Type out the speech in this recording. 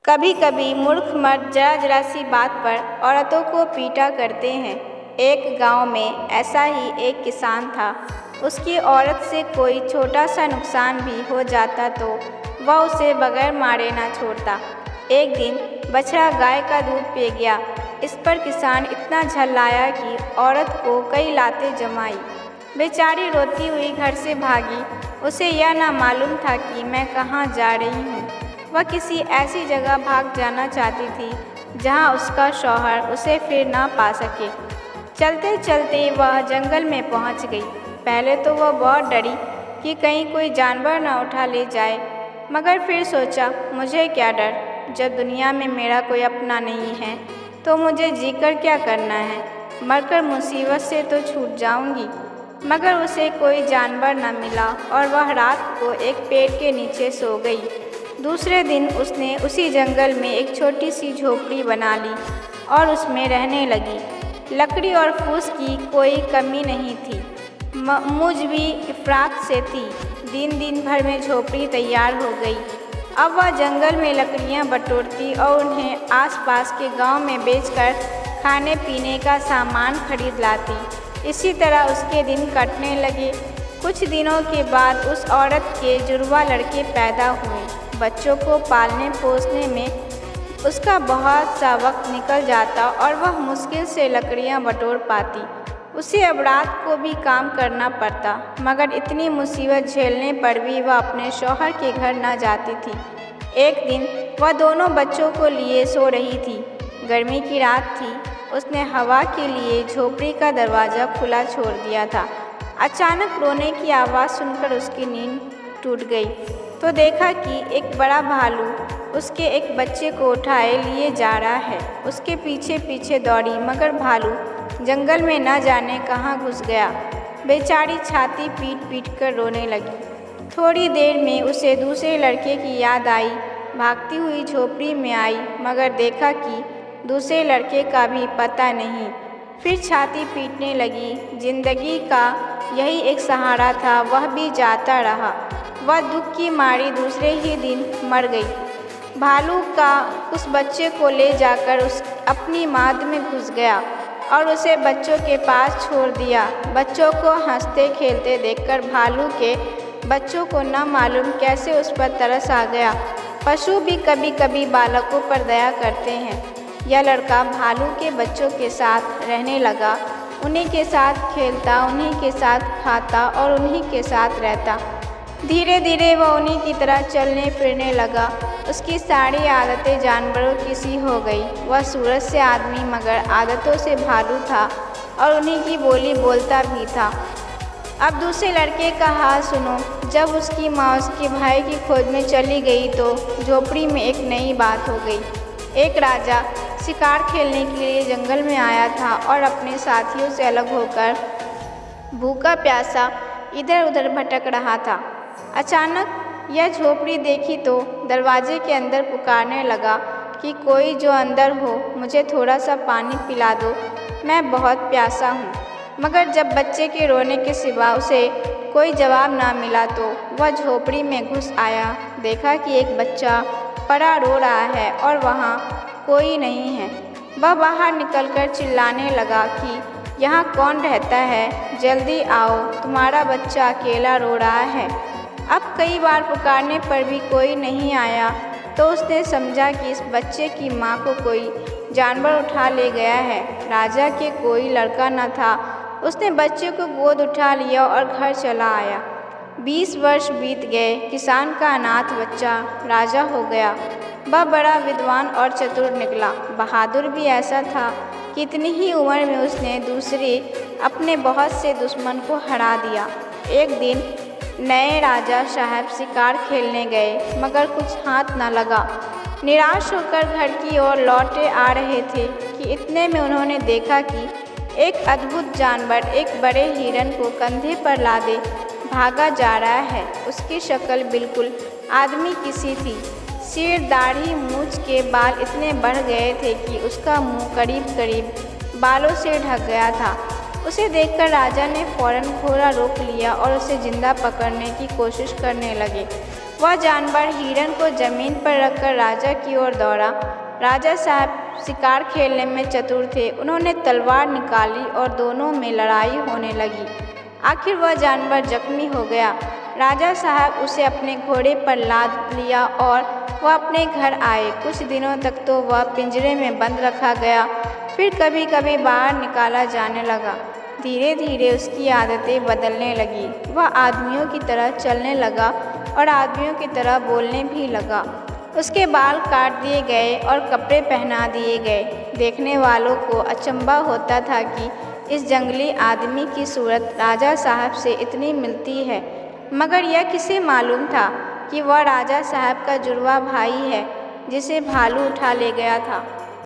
कभी कभी मूर्ख मर्द जरा जरा सी बात पर औरतों को पीटा करते हैं। एक गांव में ऐसा ही एक किसान था। उसकी औरत से कोई छोटा सा नुकसान भी हो जाता तो वह उसे बगैर मारे ना छोड़ता। एक दिन बछड़ा गाय का दूध पी गया। इस पर किसान इतना झल्लाया कि औरत को कई लातें जमाई। बेचारी रोती हुई घर से भागी। उसे यह ना मालूम था कि मैं कहाँ जा रही हूँ। वह किसी ऐसी जगह भाग जाना चाहती थी जहाँ उसका शौहर उसे फिर ना पा सके। चलते चलते वह जंगल में पहुँच गई। पहले तो वह बहुत डरी कि कहीं कोई जानवर ना उठा ले जाए, मगर फिर सोचा, मुझे क्या डर, जब दुनिया में मेरा कोई अपना नहीं है तो मुझे जीकर क्या करना है। मरकर मुसीबत से तो छूट जाऊंगी। मगर उसे कोई जानवर न मिला और वह रात को एक पेड़ के नीचे सो गई। दूसरे दिन उसने उसी जंगल में एक छोटी सी झोपड़ी बना ली और उसमें रहने लगी। लकड़ी और फूस की कोई कमी नहीं थी। मुझ भी इफरात से थी। दिन भर में झोपड़ी तैयार हो गई। अब वह जंगल में लकड़ियां बटोरती और उन्हें आसपास के गांव में बेचकर खाने पीने का सामान खरीद लाती। इसी तरह उसके दिन कटने लगे। कुछ दिनों के बाद उस औरत के जुड़वा लड़के पैदा हुए। बच्चों को पालने पोसने में उसका बहुत सा वक्त निकल जाता और वह मुश्किल से लकड़ियां बटोर पाती। उसे अब रात को भी काम करना पड़ता, मगर इतनी मुसीबत झेलने पर भी वह अपने शौहर के घर न जाती थी। एक दिन वह दोनों बच्चों को लिए सो रही थी। गर्मी की रात थी। उसने हवा के लिए झोपड़ी का दरवाज़ा खुला छोड़ दिया था। अचानक रोने की आवाज़ सुनकर उसकी नींद टूट गई तो देखा कि एक बड़ा भालू उसके एक बच्चे को उठाए लिए जा रहा है। उसके पीछे पीछे दौड़ी, मगर भालू जंगल में न जाने कहाँ घुस गया। बेचारी छाती पीट पीट कर रोने लगी। थोड़ी देर में उसे दूसरे लड़के की याद आई। भागती हुई झोपड़ी में आई, मगर देखा कि दूसरे लड़के का भी पता नहीं। फिर छाती पीटने लगी। जिंदगी का यही एक सहारा था, वह भी जाता रहा। वह दुख की मारी दूसरे ही दिन मर गई। भालू का उस बच्चे को ले जाकर उस अपनी माद में घुस गया और उसे बच्चों के पास छोड़ दिया। बच्चों को हंसते खेलते देखकर भालू के बच्चों को न मालूम कैसे उस पर तरस आ गया। पशु भी कभी कभी बालकों पर दया करते हैं। यह लड़का भालू के बच्चों के साथ रहने लगा। उन्हीं के साथ खेलता, उन्हीं के साथ खाता और उन्हीं के साथ रहता। धीरे धीरे वह उन्हीं की तरह चलने फिरने लगा। उसकी सारी आदतें जानवरों की सी हो गई। वह सूरत से आदमी मगर आदतों से भालू था और उन्हीं की बोली बोलता भी था। अब दूसरे लड़के का हाल सुनो। जब उसकी माँ उसके भाई की खोज में चली गई तो झोपड़ी में एक नई बात हो गई। एक राजा शिकार खेलने के लिए जंगल में आया था और अपने साथियों से अलग होकर भूखा प्यासा इधर उधर भटक रहा था। अचानक यह झोपड़ी देखी तो दरवाजे के अंदर पुकारने लगा कि कोई जो अंदर हो, मुझे थोड़ा सा पानी पिला दो, मैं बहुत प्यासा हूँ। मगर जब बच्चे के रोने के सिवा उसे कोई जवाब ना मिला तो वह झोपड़ी में घुस आया। देखा कि एक बच्चा पड़ा रो रहा है और वहाँ कोई नहीं है। वह बाहर निकलकर चिल्लाने लगा कि यहाँ कौन रहता है, जल्दी आओ, तुम्हारा बच्चा अकेला रो रहा है। अब कई बार पुकारने पर भी कोई नहीं आया तो उसने समझा कि इस बच्चे की माँ को कोई जानवर उठा ले गया है। राजा के कोई लड़का न था। उसने बच्चे को गोद उठा लिया और घर चला आया। 20 वर्ष बीत गए। किसान का अनाथ बच्चा राजा हो गया। वह बड़ा विद्वान और चतुर निकला। बहादुर भी ऐसा था कि इतनी ही उम्र में उसने दूसरे अपने बहुत से दुश्मन को हरा दिया। एक दिन नए राजा साहब शिकार खेलने गए, मगर कुछ हाथ न लगा। निराश होकर घर की ओर लौटे आ रहे थे कि इतने में उन्होंने देखा कि एक अद्भुत जानवर एक बड़े हिरन को कंधे पर लादे भागा जा रहा है। उसकी शक्ल बिल्कुल आदमी की सी थी। सिर, दाढ़ी, मूंछ के बाल इतने बढ़ गए थे कि उसका मुंह करीब करीब बालों से ढक गया था। उसे देखकर राजा ने फौरन घोड़ा रोक लिया और उसे जिंदा पकड़ने की कोशिश करने लगे। वह जानवर हिरन को जमीन पर रखकर राजा की ओर दौड़ा। राजा साहब शिकार खेलने में चतुर थे। उन्होंने तलवार निकाली और दोनों में लड़ाई होने लगी। आखिर वह जानवर जख्मी हो गया। राजा साहब उसे अपने घोड़े पर लाद लिया और वह अपने घर आए। कुछ दिनों तक तो वह पिंजरे में बंद रखा गया, फिर कभी कभी बाहर निकाला जाने लगा। धीरे धीरे उसकी आदतें बदलने लगी। वह आदमियों की तरह चलने लगा और आदमियों की तरह बोलने भी लगा। उसके बाल काट दिए गए और कपड़े पहना दिए गए। देखने वालों को अचंभा होता था कि इस जंगली आदमी की सूरत राजा साहब से इतनी मिलती है, मगर यह किसे मालूम था कि वह राजा साहब का जुड़वा भाई है जिसे भालू उठा ले गया था।